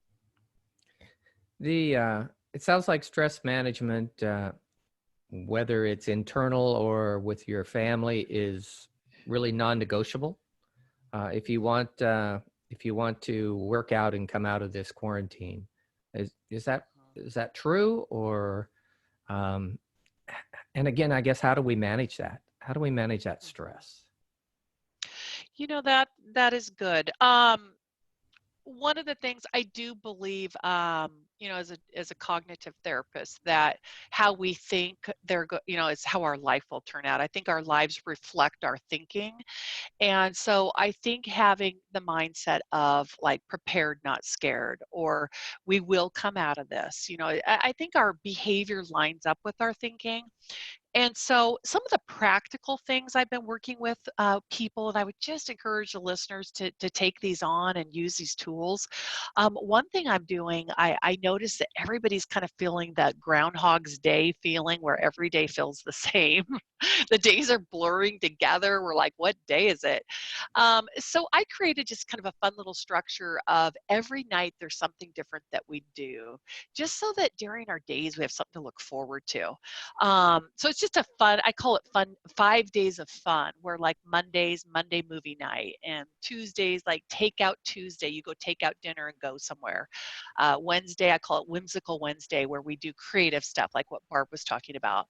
It sounds like stress management, whether it's internal or with your family, is really non-negotiable. If you want to work out and come out of this quarantine, is that true? Or and again, I guess, how do we manage that? How do we manage that stress? That is good. One of the things I do believe, as a cognitive therapist, that how we think is how our life will turn out. I think our lives reflect our thinking. And so I think having the mindset of like prepared, not scared, or we will come out of this, I think our behavior lines up with our thinking. And so some of the practical things I've been working with people, and I would just encourage the listeners to take these on and use these tools. One thing I'm doing, I noticed that everybody's kind of feeling that Groundhog's Day feeling where every day feels the same. The days are blurring together. We're like, what day is it? So I created just kind of a fun little structure of every night there's something different that we do, just so that during our days we have something to look forward to. So it's just a fun, I call it fun, 5 days of fun, where like Monday movie night, and Tuesdays, like Takeout Tuesday, you go take out dinner and go somewhere. Wednesday, I call it Whimsical Wednesday, where we do creative stuff like what Barb was talking about.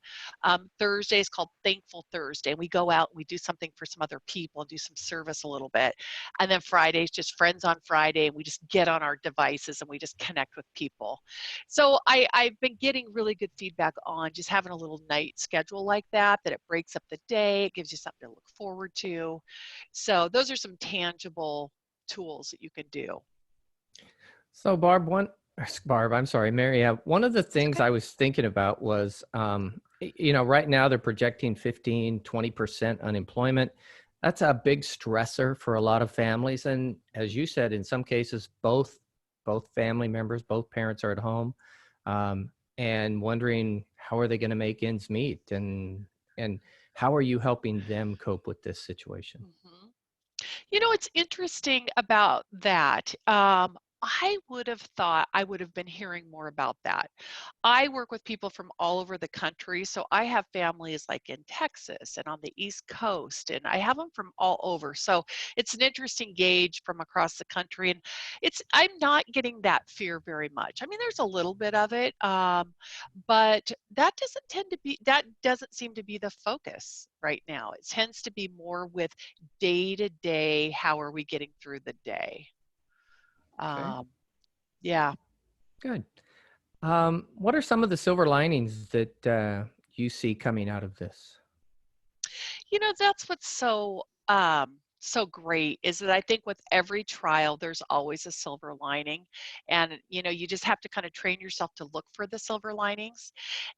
Thursday is called Thankful Thursday, and we go out and we do something for some other people and do some service a little bit. And then Friday is just Friends on Friday, and we just get on our devices and we just connect with people. So I've been getting really good feedback on just having a little night schedule like that it breaks up the day, it gives you something to look forward to. So those are some tangible tools that you can do. So Barb, I'm sorry, Mary, one of the things Okay. I was thinking about was, right now they're projecting 15-20% unemployment. That's a big stressor for a lot of families. And as you said, in some cases, both family members, both parents are at home, and wondering how are they going to make ends meet, and how are you helping them cope with this situation? Mm-hmm. It's interesting about that. I would have thought I would have been hearing more about that. I work with people from all over the country. So I have families like in Texas and on the East Coast, and I have them from all over. So it's an interesting gauge from across the country. And I'm not getting that fear very much. I mean, there's a little bit of it, but that doesn't seem to be the focus right now. It tends to be more with day to day, how are we getting through the day? Okay. Yeah. Good. What are some of the silver linings that you see coming out of this? That's what's so great, is that I think with every trial, there's always a silver lining. And, you just have to kind of train yourself to look for the silver linings.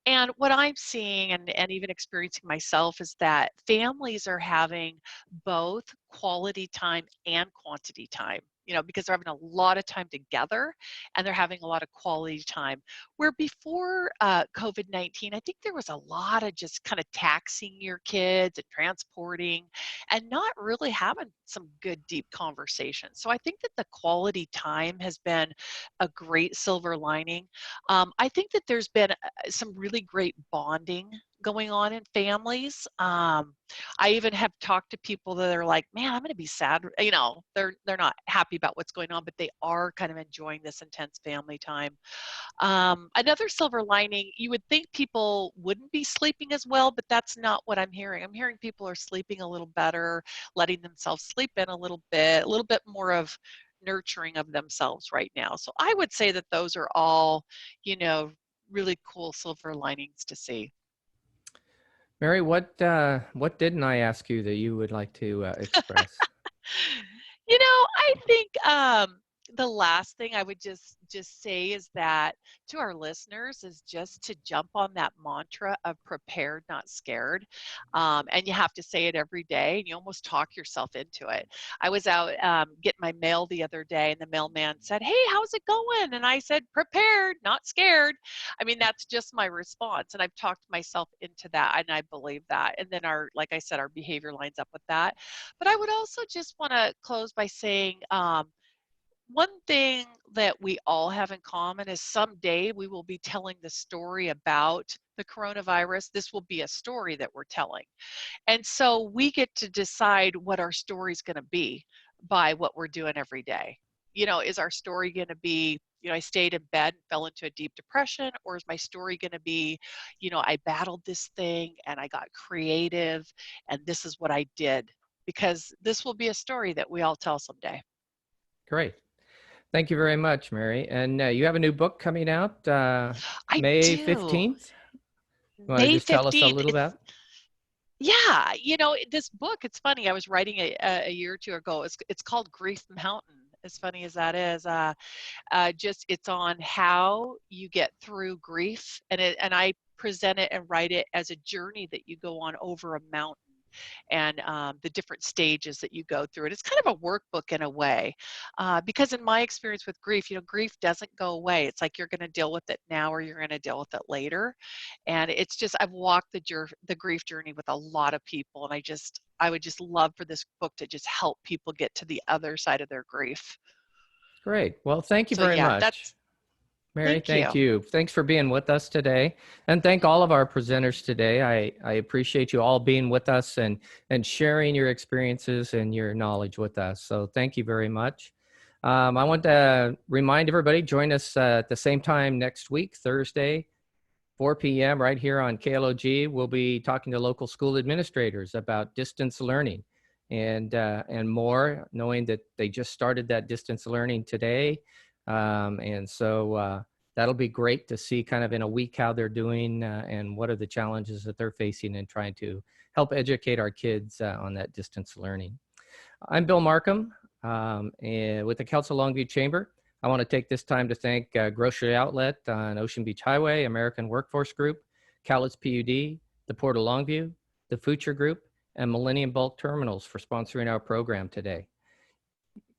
And what I'm seeing and even experiencing myself is that families are having both quality time and quantity time. Because they're having a lot of time together and they're having a lot of quality time. Where before COVID-19, I think there was a lot of just kind of taxing your kids and transporting and not really having some good, deep conversations. So I think that the quality time has been a great silver lining. I think that there's been some really great bonding going on in families. I even have talked to people that are like, man, I'm going to be sad. They're not happy about what's going on, but they are kind of enjoying this intense family time. Another silver lining, you would think people wouldn't be sleeping as well, but that's not what I'm hearing. I'm hearing people are sleeping a little better, letting themselves sleep in a little bit more of nurturing of themselves right now. So I would say that those are all, really cool silver linings to see. Mary, what didn't I ask you that you would like to express? You know, I think the last thing I would just say is that to our listeners is just to jump on that mantra of prepared, not scared. And you have to say it every day, and you almost talk yourself into it. I was out getting my mail the other day, and the mailman said, "Hey, how's it going?" And I said, "Prepared, not scared." I mean, that's just my response, and I've talked myself into that, and I believe that. And then like I said, our behavior lines up with that. But I would also just want to close by saying, one thing that we all have in common is someday we will be telling the story about the coronavirus. This will be a story that we're telling. And so we get to decide what our story is going to be by what we're doing every day. You know, is our story going to be, I stayed in bed and fell into a deep depression, or is my story going to be, I battled this thing and I got creative and this is what I did? Because this will be a story that we all tell someday. Great. Thank you very much, Mary. And you have a new book coming out May 15th. You want to May just tell us a 15th. little about? Yeah, this book, it's funny. I was writing it a year or two ago. It's called Grief Mountain. As funny as that is, it's on how you get through grief, and I present it and write it as a journey that you go on over a mountain, and the different stages that you go through. And it's kind of a workbook in a way, because in my experience with grief, grief doesn't go away. It's like you're going to deal with it now or you're going to deal with it later. And it's just, I've walked the grief journey with a lot of people, and I would just love for this book to just help people get to the other side of their grief. Great. Well, thank you So, very yeah, much. Mary, thank you. Thanks for being with us today. And thank all of our presenters today. I appreciate you all being with us and sharing your experiences and your knowledge with us. So thank you very much. I want to remind everybody, join us at the same time next week, Thursday, 4 p.m. right here on KLOG. We'll be talking to local school administrators about distance learning and more, knowing that they just started that distance learning today. And so that'll be great to see kind of in a week how they're doing and what are the challenges that they're facing and trying to help educate our kids on that distance learning. I'm Bill Markham and with the Council Longview Chamber. I want to take this time to thank Grocery Outlet on Ocean Beach Highway, American Workforce Group, Cowlitz PUD, the Port of Longview, the Future Group, and Millennium Bulk Terminals for sponsoring our program today.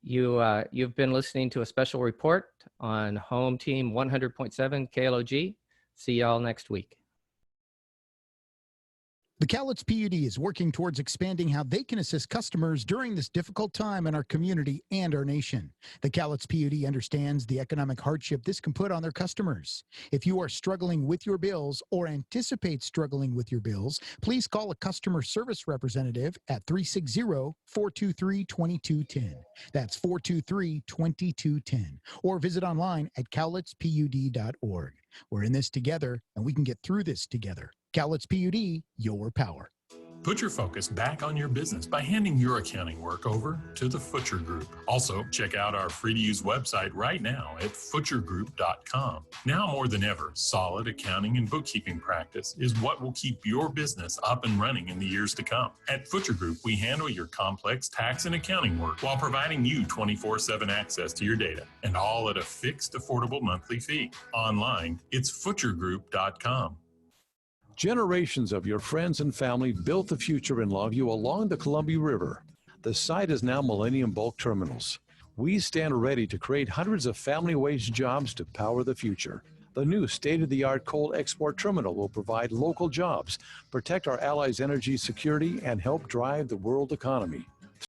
You've been listening to a special report on Home Team 100.7 KLOG. See y'all next week. The Cowlitz PUD is working towards expanding how they can assist customers during this difficult time in our community and our nation. The Cowlitz PUD understands the economic hardship this can put on their customers. If you are struggling with your bills or anticipate struggling with your bills, please call a customer service representative at 360-423-2210. That's 423-2210. Or visit online at cowlitzpud.org. We're in this together, and we can get through this together. Cowlitz PUD, your power. Put your focus back on your business by handing your accounting work over to the Future Group. Also, check out our free-to-use website right now at futuregroup.com. Now more than ever, solid accounting and bookkeeping practice is what will keep your business up and running in the years to come. At Future Group, we handle your complex tax and accounting work while providing you 24/7 access to your data, and all at a fixed, affordable monthly fee. Online, it's futuregroup.com. Generations of your friends and family built the future in Longview along the Columbia River. The site is now Millennium Bulk Terminals. We stand ready to create hundreds of family-wage jobs to power the future. The new state-of-the-art coal export terminal will provide local jobs, protect our allies' energy security, and help drive the world economy.